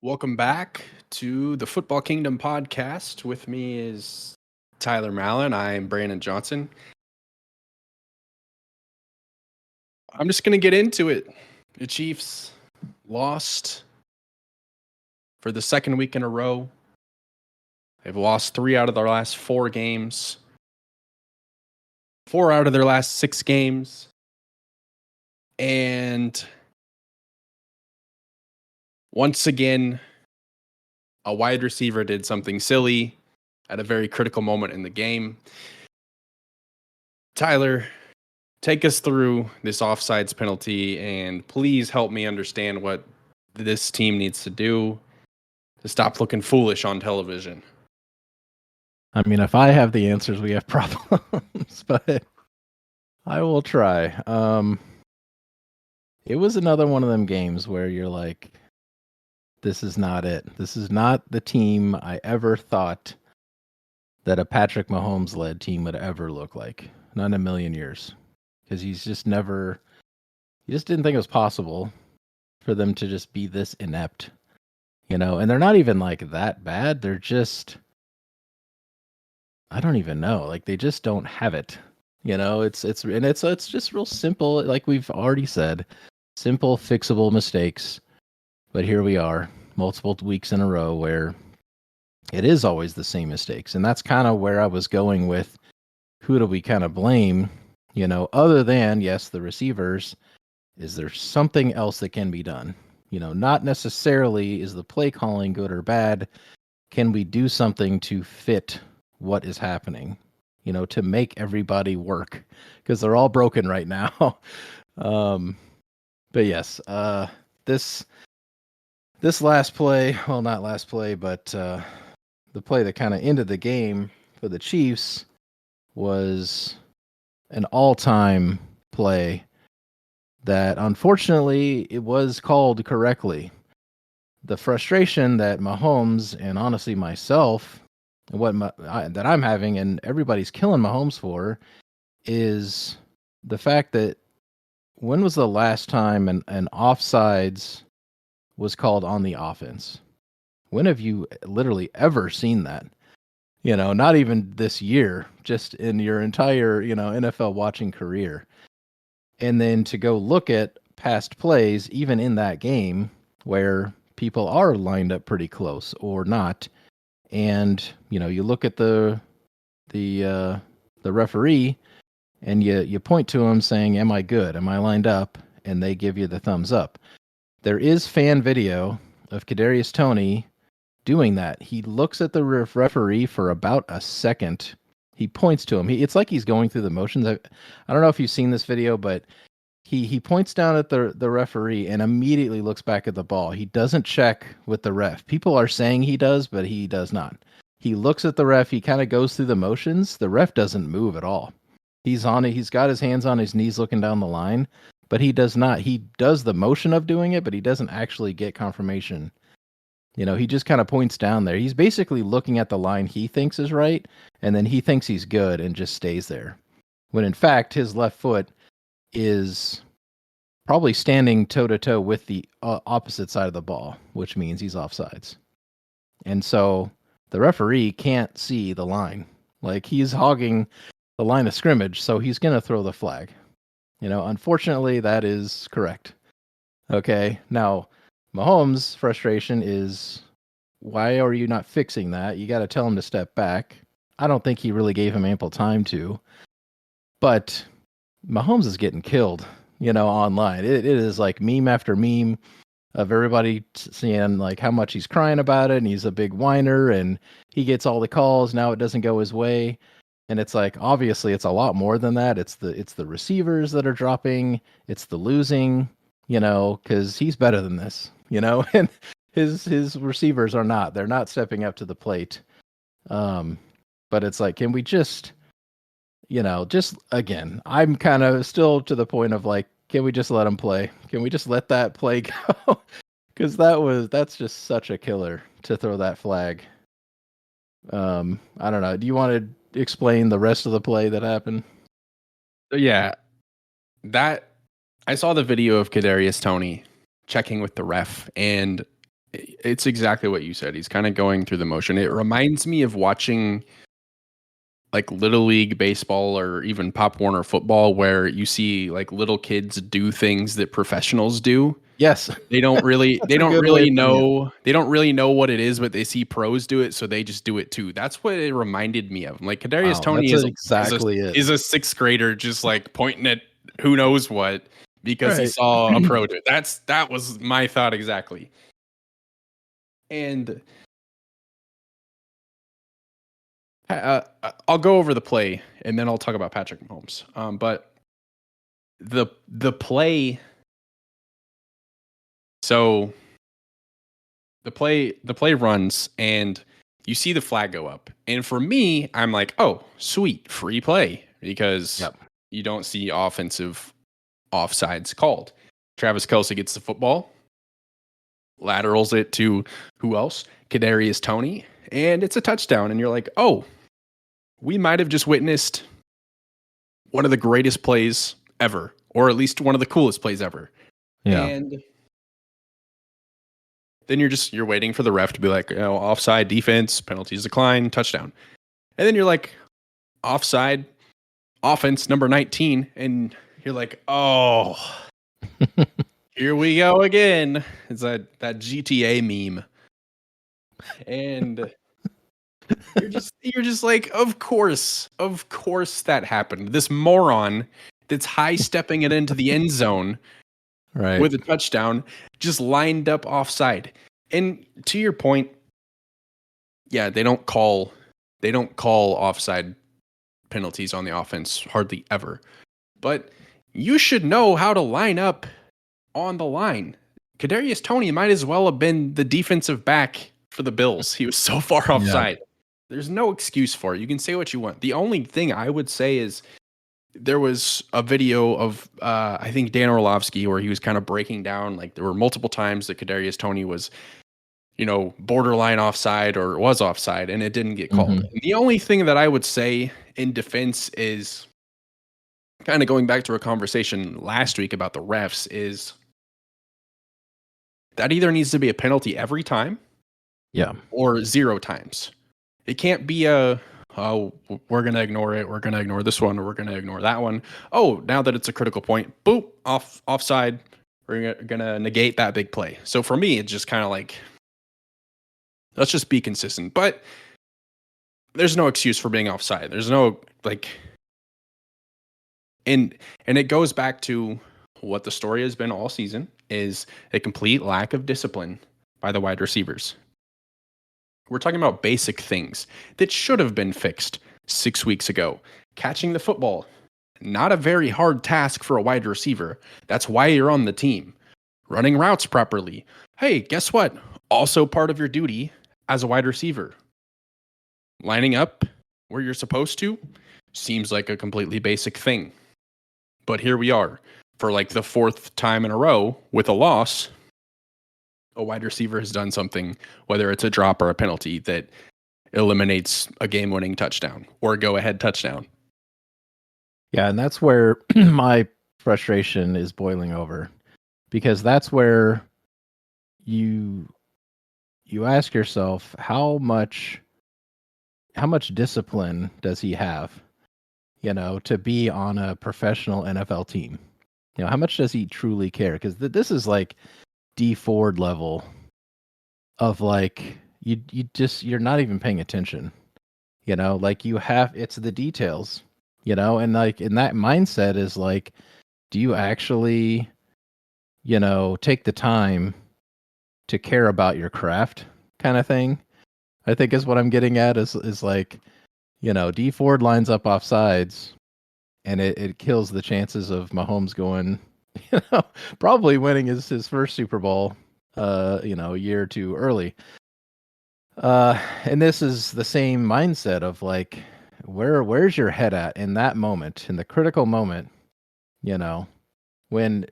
Welcome back to the Football Kingdom podcast. With me is Tyler Mallon. I'm Brandon Johnson. I'm just going to get into it. The Chiefs lost for the second week in a row. They've lost 3 out of their last 4 games, 4 out of their last 6 games. And once again, a wide receiver did something silly at a very critical moment in the game. Tyler, take us through this offsides penalty and please help me understand what this team needs to do to stop looking foolish on television. I mean, if I have the answers, we have problems, but I will try. It was another one of them games where you're like, this is not it. This is not the team I ever thought that a Patrick Mahomes-led team would ever look like. Not in a million years. Because he just didn't think it was possible for them to just be this inept. And they're not even like that bad. They're just, I don't even know. Like they just don't have it. It's just real simple. Like we've already said, simple, fixable mistakes. But here we are, multiple weeks in a row where it is always the same mistakes. And that's kind of where I was going with who do we kind of blame, other than, yes, the receivers. Is there something else that can be done? Not necessarily is the play calling good or bad. Can we do something to fit what is happening, to make everybody work? Because they're all broken right now. But yes, this last play, well, not last play, but the play that kind of ended the game for the Chiefs was an all-time play that unfortunately it was called correctly. The frustration that Mahomes and honestly myself and that I'm having and everybody's killing Mahomes for is the fact that when was the last time an offsides was called on the offense? When have you literally ever seen that? Not even this year, just in your entire, NFL watching career. And then to go look at past plays, even in that game, where people are lined up pretty close or not, and you look at the referee, and you point to him saying, "Am I good? Am I lined up?" And they give you the thumbs up. There is fan video of Kadarius Toney doing that. He looks at the referee for about a second. He points to him. It's like he's going through the motions. I don't know if you've seen this video, but he points down at the referee and immediately looks back at the ball. He doesn't check with the ref. People are saying he does, but he does not. He looks at the ref. He kind of goes through the motions. The ref doesn't move at all. He's on it. He's got his hands on his knees looking down the line, but he does not. He does the motion of doing it, but he doesn't actually get confirmation. He just kind of points down there. He's basically looking at the line he thinks is right, and then he thinks he's good and just stays there. When in fact, his left foot is probably standing toe-to-toe with the opposite side of the ball, which means he's offsides. And so the referee can't see the line. Like, he's hogging the line of scrimmage, so he's going to throw the flag. Unfortunately, that is correct. Okay, now Mahomes' frustration is, why are you not fixing that? You got to tell him to step back. I don't think he really gave him ample time to. But Mahomes is getting killed, online. It is like meme after meme of everybody seeing like how much he's crying about it, and he's a big whiner, and he gets all the calls. Now it doesn't go his way. And it's like, obviously, it's a lot more than that. It's the receivers that are dropping. It's the losing, because he's better than this, and his receivers are not. They're not stepping up to the plate. But it's like, can we just again, I'm kind of still to the point of like, can we just let him play? Can we just let that play go? Because that's just such a killer to throw that flag. I don't know. Do you want to explain the rest of the play that happened? Yeah, I saw the video of Kadarius Toney checking with the ref, and It's exactly what you said. He's kind of going through the motion. It reminds me of watching like Little League baseball or even Pop Warner football, where you see like little kids do things that professionals do. Yes. They don't really That's a good way of putting it. they don't really know what it is, but they see pros do it, so they just do it too. That's what it reminded me of. Like Kadarius Wow, Toney that's exactly it. is a sixth grader just like pointing at who knows what because he Right. saw a pro do it. That was my thought exactly. And I'll go over the play and then I'll talk about Patrick Mahomes. But the play. So the play runs and you see the flag go up. And for me, I'm like, oh, sweet, free play because you don't see offensive offsides called. Travis Kelce gets the football, laterals it to who else? Kadarius Toney, and it's a touchdown. And you're like, oh, we might have just witnessed one of the greatest plays ever, or at least one of the coolest plays ever. Yeah. And then you're waiting for the ref to be like, offside, defense, penalties decline, touchdown. And then you're like, offside, offense, number 19. And you're like, oh, here we go again. It's that GTA meme. And you're just like, of course that happened. This moron that's high stepping it into the end zone with a touchdown just lined up offside. And to your point, yeah, they don't call offside penalties on the offense hardly ever. But you should know how to line up on the line. Kadarius Toney might as well have been the defensive back for the Bills. He was so far offside. Yeah. There's no excuse for it. You can say what you want. The only thing I would say is there was a video of, I think, Dan Orlovsky where he was kind of breaking down, like there were multiple times that Kadarius Toney was, borderline offside or was offside, and it didn't get called. Mm-hmm. The only thing that I would say in defense is kind of going back to a conversation last week about the refs is that either needs to be a penalty every time, or 0 times. It can't be we're going to ignore it. We're going to ignore this one, or we're going to ignore that one. Oh, now that it's a critical point, boop, offside. We're going to negate that big play. So for me, it's just kind of like, let's just be consistent. But there's no excuse for being offside. There's no, and it goes back to what the story has been all season, is a complete lack of discipline by the wide receivers. We're talking about basic things that should have been fixed 6 weeks ago. Catching the football, not a very hard task for a wide receiver. That's why you're on the team. Running routes properly. Hey, guess what? Also part of your duty as a wide receiver. Lining up where you're supposed to seems like a completely basic thing. But here we are for like the 4th time in a row with a loss. A wide receiver has done something, whether it's a drop or a penalty, that eliminates a game-winning touchdown or a go-ahead touchdown. Yeah, and that's where my frustration is boiling over, because that's where you ask yourself, how much discipline does he have, to be on a professional NFL team? How much does he truly care? Because this is like D Ford level of like you're not even paying attention, like it's the details, and like in that mindset is like, do you actually take the time to care about your craft, kind of thing? I think is what I'm getting at is like, D Ford lines up offsides and it kills the chances of Mahomes going, probably winning his first Super Bowl, a year or two early. And this is the same mindset of like, where's your head at in that moment, in the critical moment, when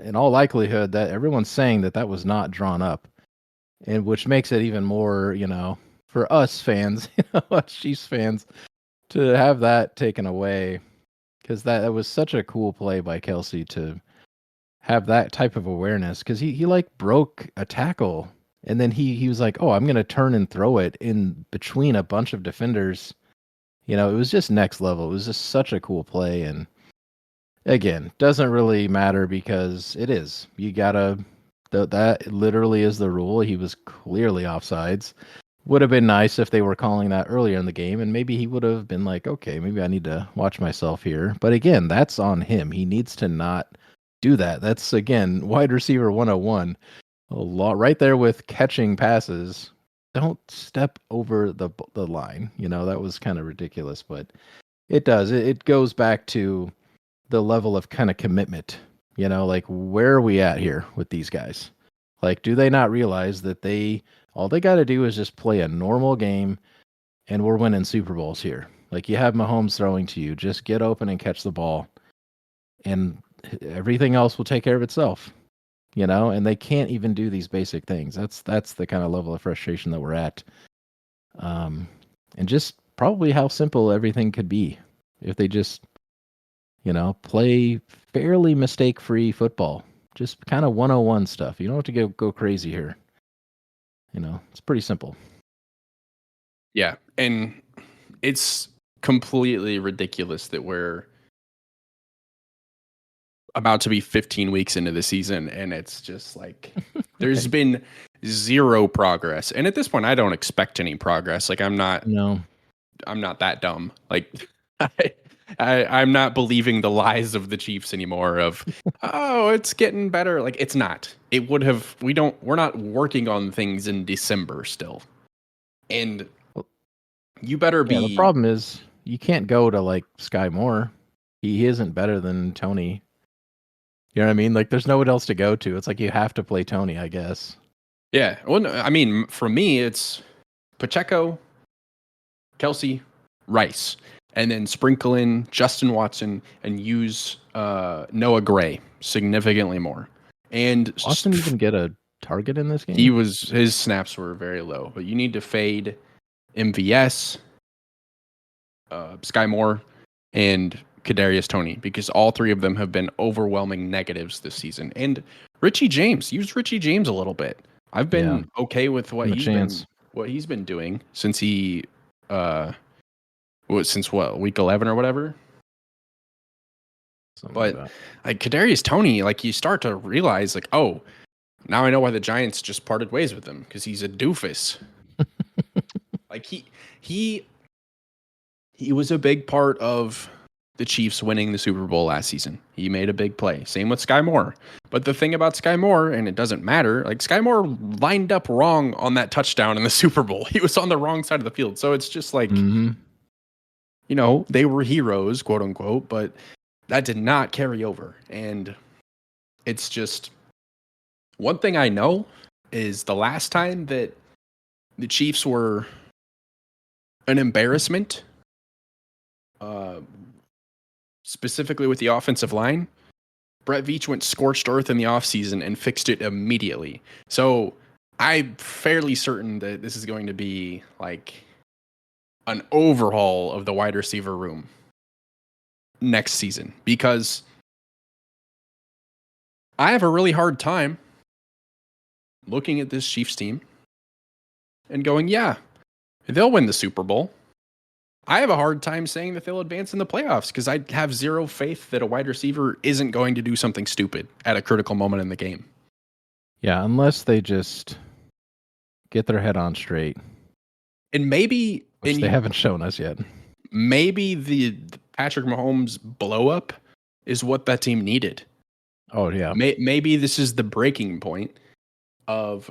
in all likelihood that everyone's saying that was not drawn up, and which makes it even more, for us fans, us Chiefs fans, to have that taken away, because that was such a cool play by Kelce to have that type of awareness, because he like broke a tackle And then he was like, "Oh, I'm going to turn and throw it in between a bunch of defenders." You know, it was just next level. It was just such a cool play. And again, doesn't really matter because it is. You gotta. That literally is the rule. He was clearly offsides. Would have been nice if they were calling that earlier in the game, and maybe he would have been like, "Okay, maybe I need to watch myself here." But again, that's on him. He needs to not do that. That's again wide receiver 101. A lot right there with catching passes. Don't step over the line. You know, that was kind of ridiculous, but it does. It goes back to the level of kind of commitment. You know, like where are we at here with these guys? Like, do they not realize that all they got to do is just play a normal game, and we're winning Super Bowls here. Like you have Mahomes throwing to you, just get open and catch the ball, and everything else will take care of itself. You know, and they can't even do these basic things. That's the kind of level of frustration that we're at, and just probably how simple everything could be if they just, you know, play fairly mistake-free football. Just kind of 101 stuff. You don't have to go crazy here. You know, it's pretty simple. Yeah, and it's completely ridiculous that we're about to be 15 weeks into the season, and it's just like there's been zero progress. And at this point, I don't expect any progress. Like I'm not that dumb. Like I'm not believing the lies of the Chiefs anymore of, oh, it's getting better. Like it's not. It would have, we're not working on things in December still. And you better be. Yeah, the problem is you can't go to like Sky Moore. He isn't better than Tony. You know what I mean? Like there's no one else to go to. It's like you have to play Tony, I guess. Yeah. Well, no, I mean, for me, it's Pacheco, Kelsey, Rice, and then sprinkle in Justin Watson and use Noah Gray significantly more. And Watson even get a target in this game? His snaps were very low, but you need to fade MVS, Sky Moore, and Kadarius Toney because all three of them have been overwhelming negatives this season. And Richie James, use Richie James a little bit. I've been okay with what he's been doing since he since week 11 or whatever. But like Kadarius Toney, like you start to realize like, oh, now I know why the Giants just parted ways with him because he's a doofus. Like he was a big part of the Chiefs winning the Super Bowl last season. He made a big play. Same with Sky Moore. But the thing about Sky Moore, and it doesn't matter, like Sky Moore lined up wrong on that touchdown in the Super Bowl. He was on the wrong side of the field. So it's just like, you know, they were heroes, quote unquote, but that did not carry over. And it's just one thing I know is the last time that the Chiefs were an embarrassment, specifically with the offensive line, Brett Veach went scorched earth in the offseason and fixed it immediately. So I'm fairly certain that this is going to be like an overhaul of the wide receiver room next season because I have a really hard time looking at this Chiefs team and going, yeah, they'll win the Super Bowl. I have a hard time saying that they'll advance in the playoffs because I have zero faith that a wide receiver isn't going to do something stupid at a critical moment in the game. Yeah, unless they just get their head on straight. And maybe... Which they haven't shown us yet. Maybe the Patrick Mahomes blow-up is what that team needed. Oh, yeah. Maybe this is the breaking point of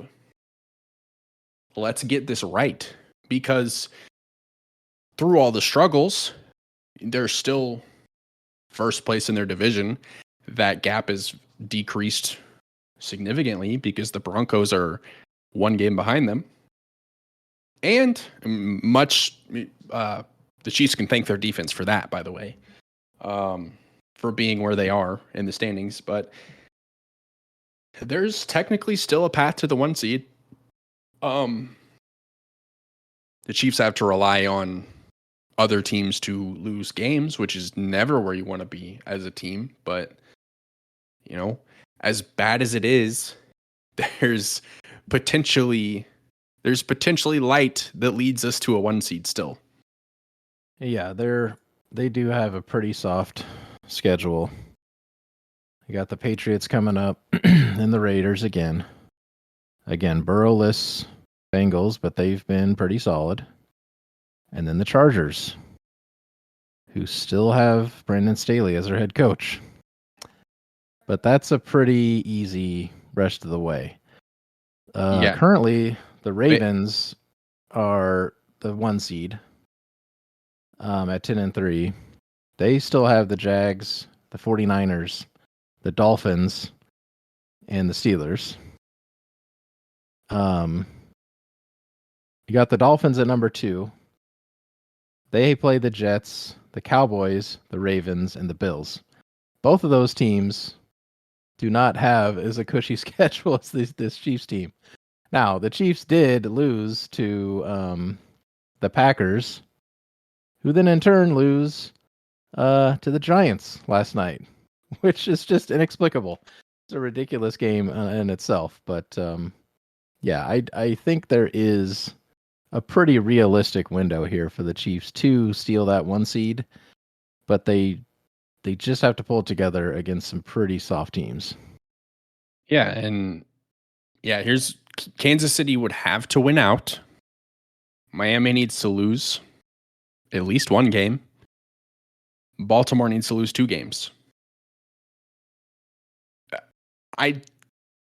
let's get this right. Because through all the struggles, they're still first place in their division. That gap is decreased significantly because the Broncos are one game behind them. And the Chiefs can thank their defense for that, by the way, for being where they are in the standings. But there's technically still a path to the 1 seed. The Chiefs have to rely on other teams to lose games, which is never where you want to be as a team. But, you know, as bad as it is, there's potentially light that leads us to a 1 seed still. Yeah, they do have a pretty soft schedule. You got the Patriots coming up and the Raiders again. Again, Burrowless Bengals, but they've been pretty solid. And then the Chargers, who still have Brandon Staley as their head coach. But that's a pretty easy rest of the way. Currently, the Ravens are the 1 seed at 10-3. They still have the Jags, the 49ers, the Dolphins, and the Steelers. You got the Dolphins at number 2. They play the Jets, the Cowboys, the Ravens, and the Bills. Both of those teams do not have as a cushy schedule as this Chiefs team. Now, the Chiefs did lose to the Packers, who then in turn lose to the Giants last night, which is just inexplicable. It's a ridiculous game in itself. But yeah, I think there is a pretty realistic window here for the Chiefs to steal that 1 seed, but they just have to pull it together against some pretty soft teams. Yeah, and here's Kansas City would have to win out. Miami needs to lose at least 1 game. Baltimore needs to lose 2 games.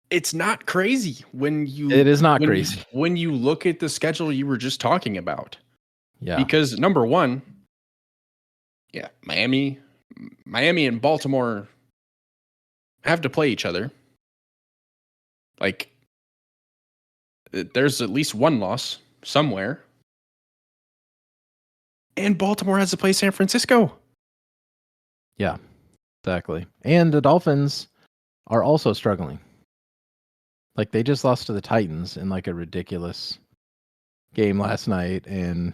It's not crazy It is not crazy when you look at the schedule you were just talking about. Yeah. Because number 1, Miami and Baltimore have to play each other. Like, there's at least 1 loss somewhere. And Baltimore has to play San Francisco. Yeah, exactly. And the Dolphins are also struggling. Like, they just lost to the Titans in like a ridiculous game last night. And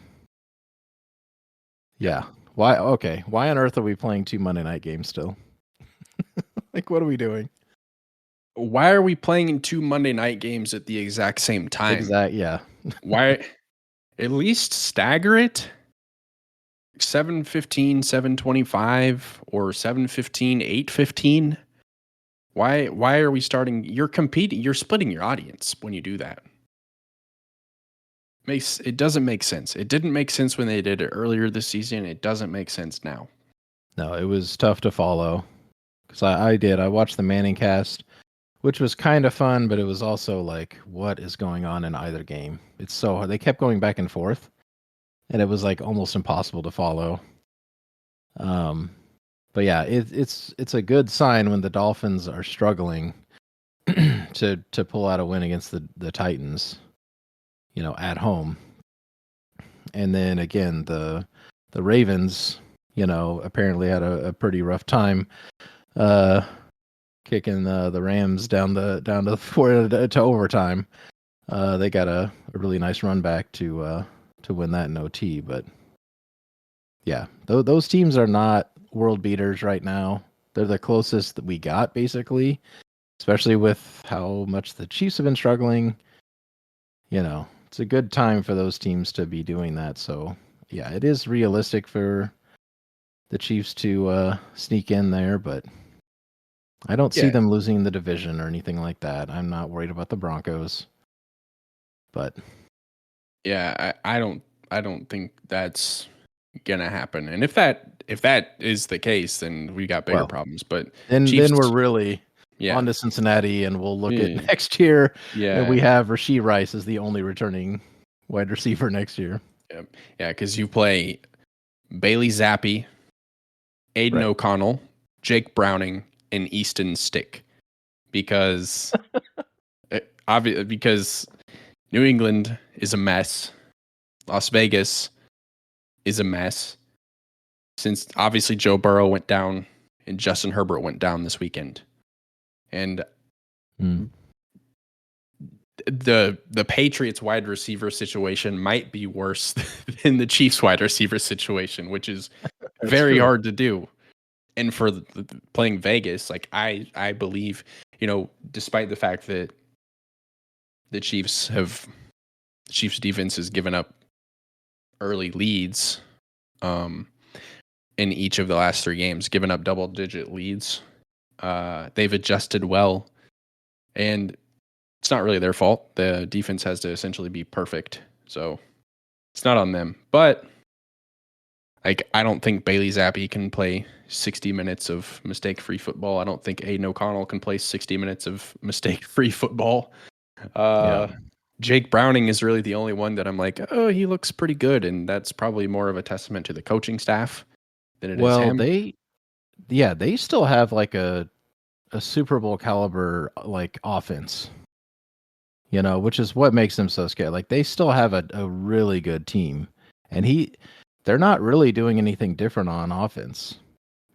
yeah, why on earth are we playing 2 Monday night games still? Like, what are we doing? Why are we playing in 2 Monday night games at the exact same time? Yeah. Why? At least stagger it. 7:15, 7:25, or 7:15, 8:15. Why are we starting? You're competing. You're splitting your audience when you do that. It doesn't make sense. It didn't make sense when they did it earlier this season. It doesn't make sense now. No, it was tough to follow because I watched the Manning cast, which was kind of fun, but it was also like, what is going on in either game? It's so hard. They kept going back and forth, and it was like almost impossible to follow. But yeah, it's a good sign when the Dolphins are struggling to pull out a win against the Titans, at home. And then again, the Ravens, apparently had a pretty rough time kicking the Rams down to overtime. They got a really nice run back to win that in OT, but yeah, those teams are not world beaters right now. They're the closest that we got, basically, especially with how much the Chiefs have been struggling. It's a good time for those teams to be doing that. So yeah, it is realistic for the Chiefs to sneak in there, but I don't see them losing the division or anything like that. I'm not worried about the Broncos, but yeah, I don't think that's gonna happen. And if that is the case, then we got bigger problems. But then we're really on to Cincinnati, and we'll look at next year. Yeah, we have Rashee Rice as the only returning wide receiver next year. Yeah, because you play Bailey Zappi, Aiden O'Connell, Jake Browning, and Easton Stick, because because New England is a mess. Las Vegas is a mess. Since obviously Joe Burrow went down and Justin Herbert went down this weekend. And the Patriots wide receiver situation might be worse than the Chiefs wide receiver situation, which is very hard to do. And for playing Vegas, like I believe, despite the fact that the Chiefs defense has given up early leads in each of the last 3 games, given up double-digit leads. They've adjusted well, and it's not really their fault. The defense has to essentially be perfect, so it's not on them. But like, I don't think Bailey Zappi can play 60 minutes of mistake-free football. I don't think Aiden O'Connell can play 60 minutes of mistake-free football. Jake Browning is really the only one that I'm like, oh, he looks pretty good, and that's probably more of a testament to the coaching staff than it is him. They still have like a Super Bowl caliber like offense, which is what makes them so scary. Like, they still have a really good team, and they're not really doing anything different on offense.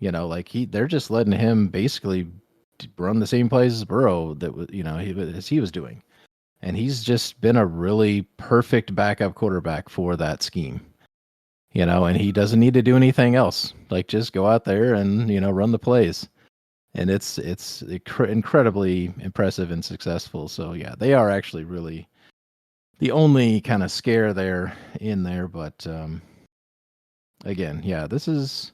They're just letting him basically run the same plays as Burrow as he was doing. And he's just been a really perfect backup quarterback for that scheme. And he doesn't need to do anything else. Like, just go out there and, run the plays. And it's incredibly impressive and successful. So, yeah, they are actually really the only kind of scare there in there. But, again, yeah, this is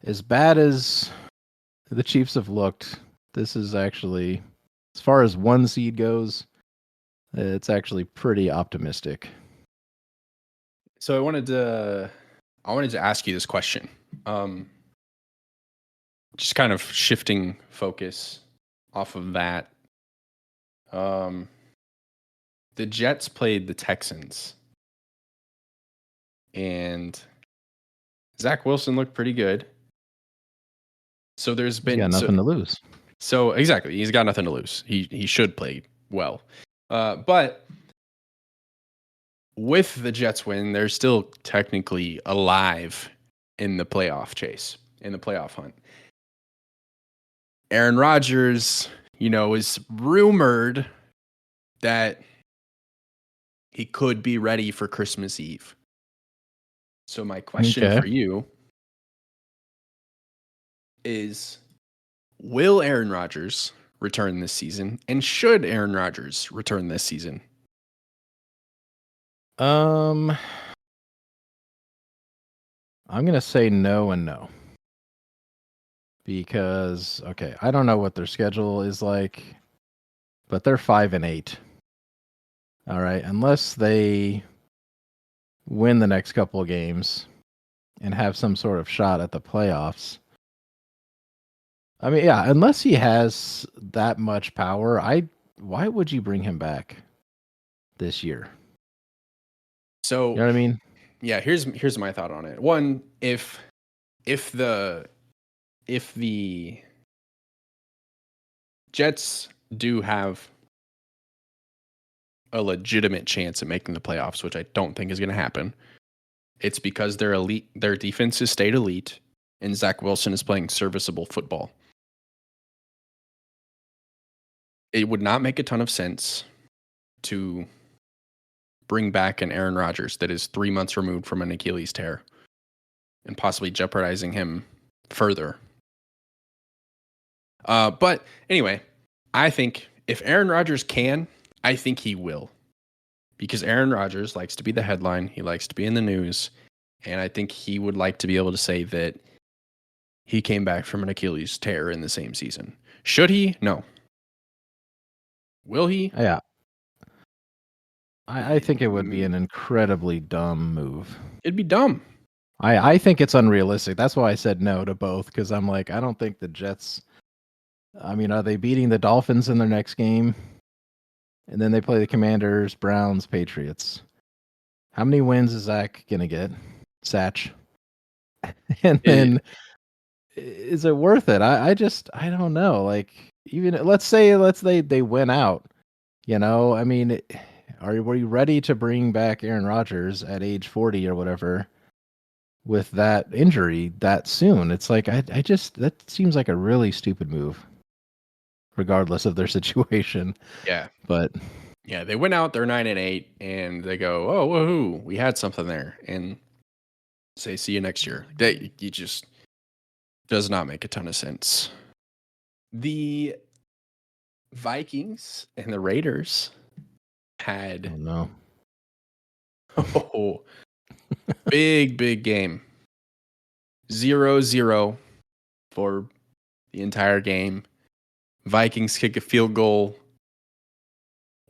as bad as the Chiefs have looked. This is actually, as far as 1 seed goes, it's actually pretty optimistic. So I wanted to ask you this question. Just kind of shifting focus off of that. The Jets played the Texans, and Zach Wilson looked pretty good. So he's got nothing to lose. So exactly, he's got nothing to lose. He should play well. But with the Jets win, they're still technically alive in the playoff chase, in the playoff hunt. Aaron Rodgers, is rumored that he could be ready for Christmas Eve. So my question for you is, will Aaron Rodgers return this season? And should Aaron Rodgers return this season? I'm going to say no and no. Because, I don't know what their schedule is like, but they're 5-8. All right, unless they win the next couple of games and have some sort of shot at the playoffs. I mean, yeah, unless he has that much power, why would you bring him back this year? So, you know what I mean? Yeah, here's my thought on it. One, if the Jets do have a legitimate chance at making the playoffs, which I don't think is going to happen, it's because they're elite. Their defense has stayed elite, and Zach Wilson is playing serviceable football. It would not make a ton of sense to bring back an Aaron Rodgers that is 3 months removed from an Achilles tear and possibly jeopardizing him further. But anyway, I think if Aaron Rodgers can, I think he will. Because Aaron Rodgers likes to be the headline. He likes to be in the news. And I think he would like to be able to say that he came back from an Achilles tear in the same season. Should he? No. Will he? Yeah. I think it would be an incredibly dumb move. It'd be dumb. I think it's unrealistic. That's why I said no to both, because I'm like, I don't think the Jets... I mean, are they beating the Dolphins in their next game? And then they play the Commanders, Browns, Patriots. How many wins is Zach going to get? Satch. And then, is it worth it? I don't know. Like, even let's say they win out. I mean, were you ready to bring back Aaron Rodgers at age 40 or whatever with that injury that soon? It's like, that seems like a really stupid move, regardless of their situation. Yeah. But yeah, they went out, they're 9-8, and they go, oh, woohoo, we had something there. And say, see you next year. You just does not make a ton of sense. The Vikings and the Raiders had Oh no. big game. 0-0 for the entire game. Vikings kick a field goal,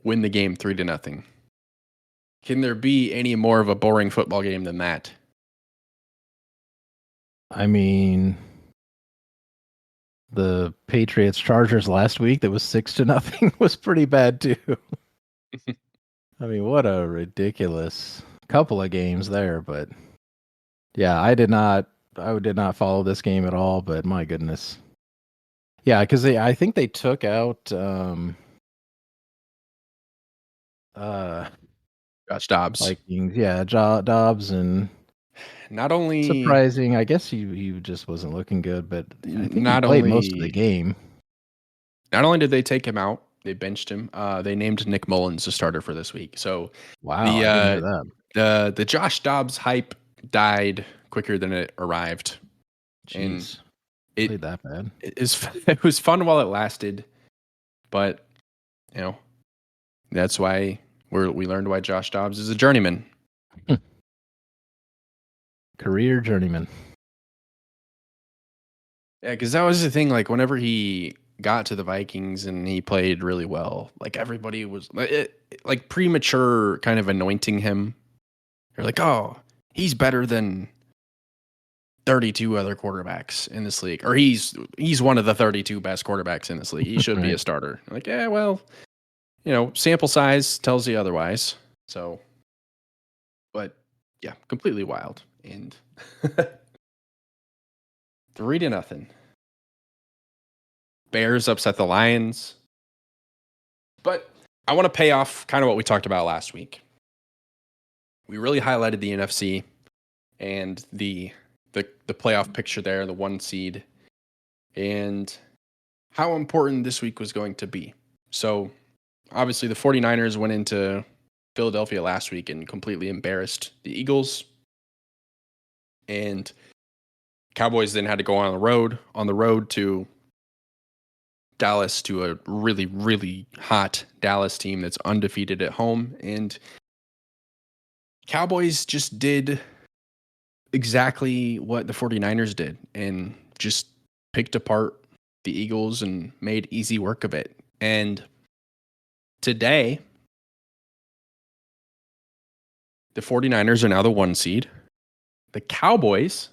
win the game 3-0. Can there be any more of a boring football game than that? I mean, the Patriots Chargers last week that was 6-0 was pretty bad too. I mean, what a ridiculous couple of games there, but yeah, I did not follow this game at all, but my goodness. Yeah, because I think they took out Josh Dobbs. Vikings, yeah, Dobbs, and Not only surprising, I guess he just wasn't looking good, but I think he not played most of the only game. not only did they take him out, they benched him. They named Nick Mullins the starter for this week. So Wow, I didn't hear that. the Josh Dobbs hype died quicker than it arrived. Jeez, it played that bad. It was fun while it lasted, but you know that's why we learned why Josh Dobbs is a journeyman. Career journeyman. Yeah, because that was the thing. Like whenever he got to the Vikings and he played really well, like everybody was like premature kind of anointing him. They're like, oh, he's better than 32 other quarterbacks in this league, or he's one of the 32 best quarterbacks in this league. He should be a starter. Like, yeah, well, sample size tells you otherwise. So, but yeah, completely wild. And 3-0. Bears upset the Lions. But I want to pay off kind of what we talked about last week. We really highlighted the NFC and the playoff picture there, the 1 seed, and how important this week was going to be. So, obviously, the 49ers went into Philadelphia last week and completely embarrassed the Eagles. And Cowboys then had to go on the road to Dallas, to a really, really hot Dallas team that's undefeated at home. And Cowboys just did exactly what the 49ers did and just picked apart the Eagles and made easy work of it. And today, the 49ers are now the 1 seed. The Cowboys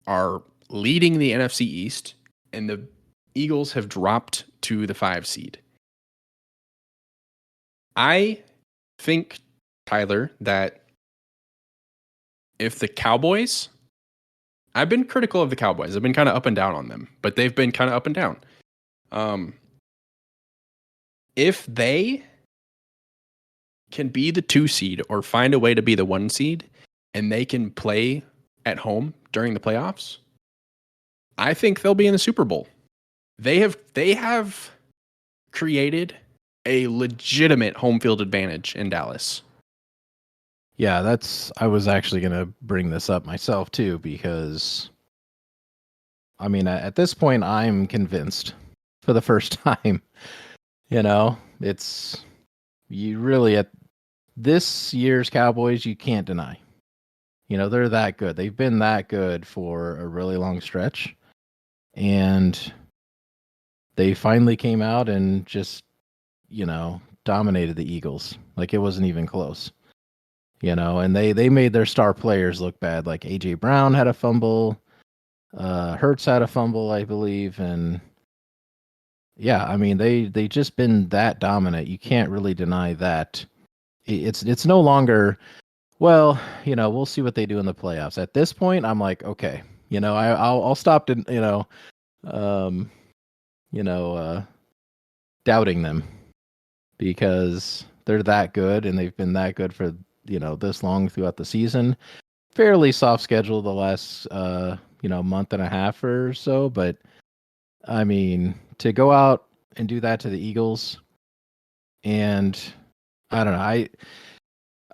are leading the NFC East, and the Eagles have dropped to the 5 seed. I think, Tyler, that if the Cowboys, I've been critical of the Cowboys. I've been kind of up and down on them, but they've been kind of up and down. If they can be the 2 seed or find a way to be the 1 seed, and they can play at home during the playoffs, I think they'll be in the Super Bowl. They have created a legitimate home field advantage in Dallas. Yeah, I was actually going to bring this up myself too, because I mean, at this point, I'm convinced for the first time. It's you really at this year's Cowboys, you can't deny. They're that good. They've been that good for a really long stretch. And they finally came out and just, dominated the Eagles. Like it wasn't even close. And they made their star players look bad. Like AJ Brown had a fumble. Hurts had a fumble, I believe. And yeah, I mean, they just been that dominant. You can't really deny that. It's no longer, well, we'll see what they do in the playoffs. At this point, I'm like, okay, I'll stop doubting them, because they're that good and they've been that good for this long throughout the season. Fairly soft schedule the last month and a half or so, but I mean, to go out and do that to the Eagles, and I don't know,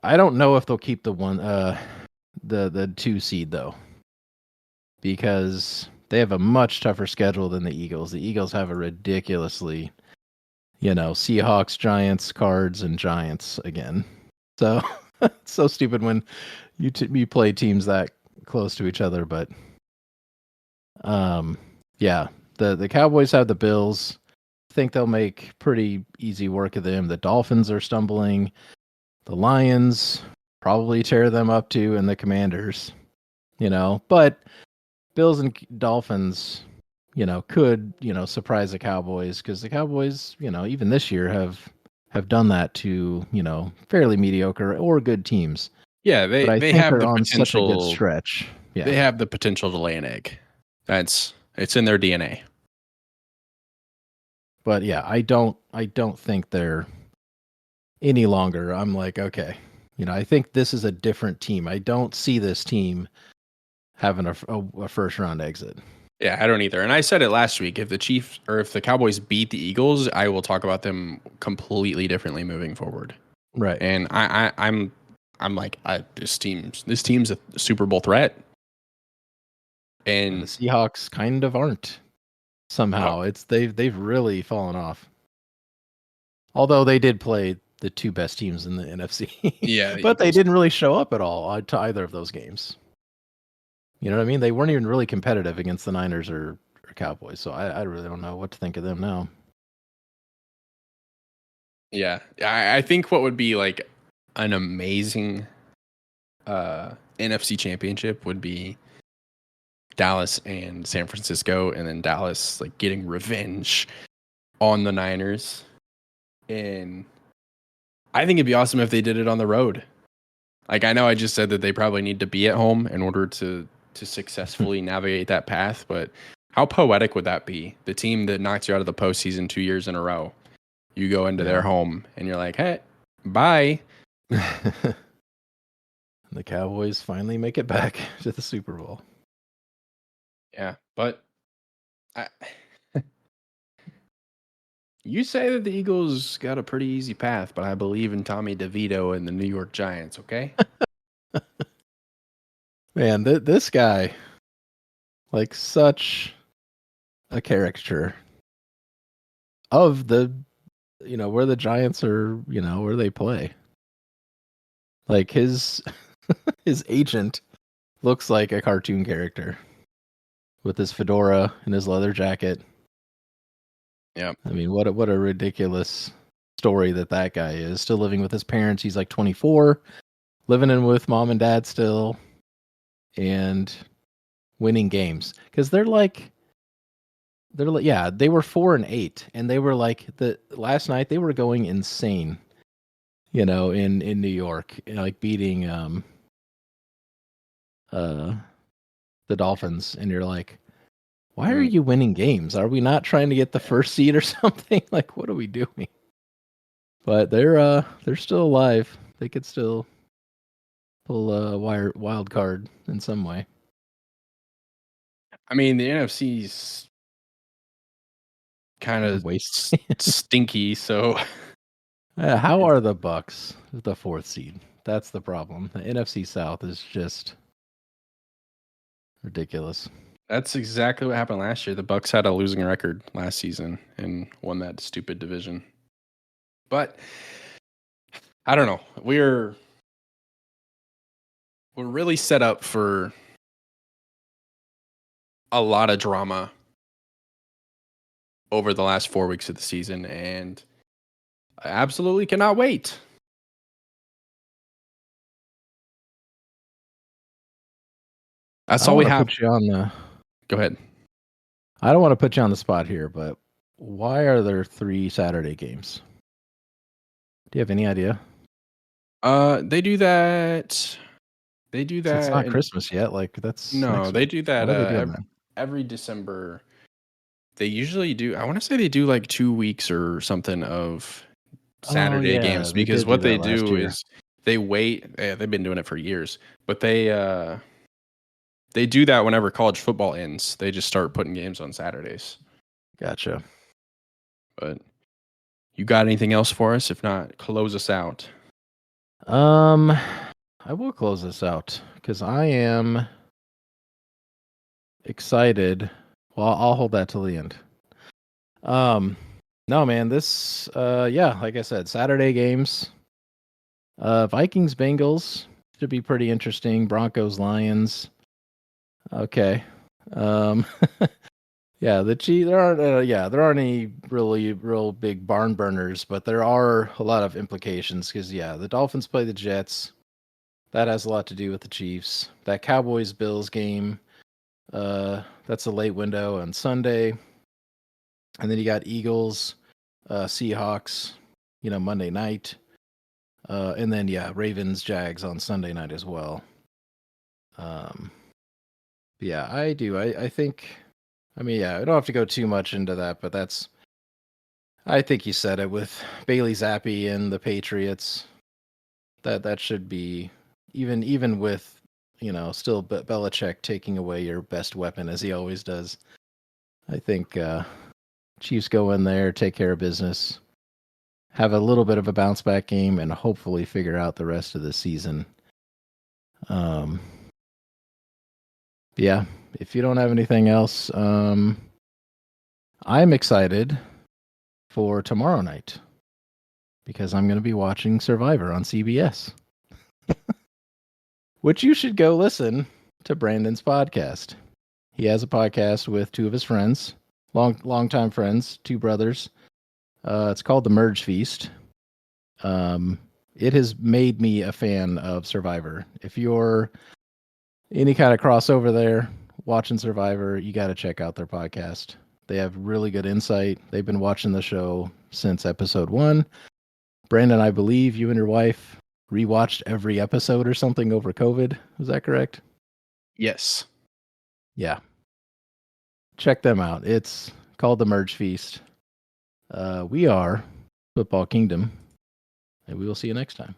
I don't know if they'll keep the 2 seed though, because they have a much tougher schedule than the Eagles. The Eagles have a ridiculously Seahawks, Giants, Cards, and Giants again. So it's so stupid when you play teams that close to each other. But yeah, the Cowboys have the Bills. I think they'll make pretty easy work of them. The Dolphins are stumbling. The Lions probably tear them up too, and the Commanders. But Bills and Dolphins, could surprise the Cowboys, because the Cowboys, even this year have done that to fairly mediocre or good teams. Yeah, But I they think have they're the on such a good potential. stretch. Yeah, They have the potential to lay an egg. It's in their DNA. but yeah, I don't think they're any longer. I'm like, okay, I think this is a different team. I don't see this team having a first round exit. Yeah, I don't either. And I said it last week. If the Cowboys beat the Eagles, I will talk about them completely differently moving forward. Right. And I'm like, this team's a Super Bowl threat. And the Seahawks kind of aren't somehow. They've really fallen off. Although they did play the two best teams in the NFC. Yeah, but they didn't really show up at all to either of those games. You know what I mean? They weren't even really competitive against the Niners or Cowboys. So I really don't know what to think of them now. Yeah, I think what would be like an amazing NFC championship would be Dallas and San Francisco, and then Dallas like getting revenge on the Niners. And I think it'd be awesome if they did it on the road. Like, I know I just said that they probably need to be at home in order to successfully navigate that path, but how poetic would that be? The team that knocks you out of the postseason 2 years in a row, you go into their home and you're like, hey, bye. The Cowboys finally make it back to the Super Bowl. Yeah, but you say that the Eagles got a pretty easy path, but I believe in Tommy DeVito and the New York Giants, okay? Man, this guy, like, such a caricature of the, where the Giants are, where they play. Like, his agent looks like a cartoon character with his fedora and his leather jacket. Yeah. I mean, what a ridiculous story that guy is. Still living with his parents. He's like 24, living in with mom and dad still, and winning games. Because they were 4-8, and they were like, last night they were going insane, in New York, like beating the Dolphins, and you're like, why are you winning games? Are we not trying to get the first seed or something? Like, what are we doing? But they're still alive. They could still pull a wild card in some way. I mean, the NFC's kind of stinky, so how are the Bucks the fourth seed? That's the problem. The NFC South is just ridiculous. That's exactly what happened last year. The Bucks had a losing record last season and won that stupid division. But I don't know. We're really set up for a lot of drama over the last 4 weeks of the season, and I absolutely cannot wait. That's all we have. Put you on the... Go ahead. I don't want to put you on the spot here, but why are there 3 Saturday games? Do you have any idea? They do that. It's not Christmas yet. Like, that's no. They do that that? every December. They usually do. I want to say they do like 2 weeks or something of Saturday games, because what they do is they wait. They've been doing it for years, but they do that whenever college football ends. They just start putting games on Saturdays. Gotcha. But you got anything else for us? If not, close us out. I will close this out because I am excited. Well, I'll hold that till the end. No, man, this like I said, Saturday games. Vikings Bengals should be pretty interesting. Broncos Lions. Okay. Um yeah, the Chiefs there aren't any really real big barn burners, but there are a lot of implications cuz the Dolphins play the Jets. That has a lot to do with the Chiefs. That Cowboys Bills game, that's a late window on Sunday. And then you got Eagles, Seahawks, Monday night. And then Ravens Jags on Sunday night as well. I do. I think I don't have to go too much into that, but I think you said it with Bailey Zappi and the Patriots. That should be even with still Belichick taking away your best weapon as he always does. I think Chiefs go in there, take care of business, have a little bit of a bounce back game, and hopefully figure out the rest of the season. If you don't have anything else, I'm excited for tomorrow night because I'm going to be watching Survivor on CBS, which you should go listen to Brandon's podcast. He has a podcast with two of his friends, longtime friends, two brothers. It's called The Merge Feast. It has made me a fan of Survivor. If you're any kind of crossover there, watching Survivor, you got to check out their podcast. They have really good insight. They've been watching the show since episode 1. Brandon, I believe you and your wife rewatched every episode or something over COVID. Is that correct? Yes. Yeah. Check them out. It's called The Merge Feast. We are Football Kingdom, and we will see you next time.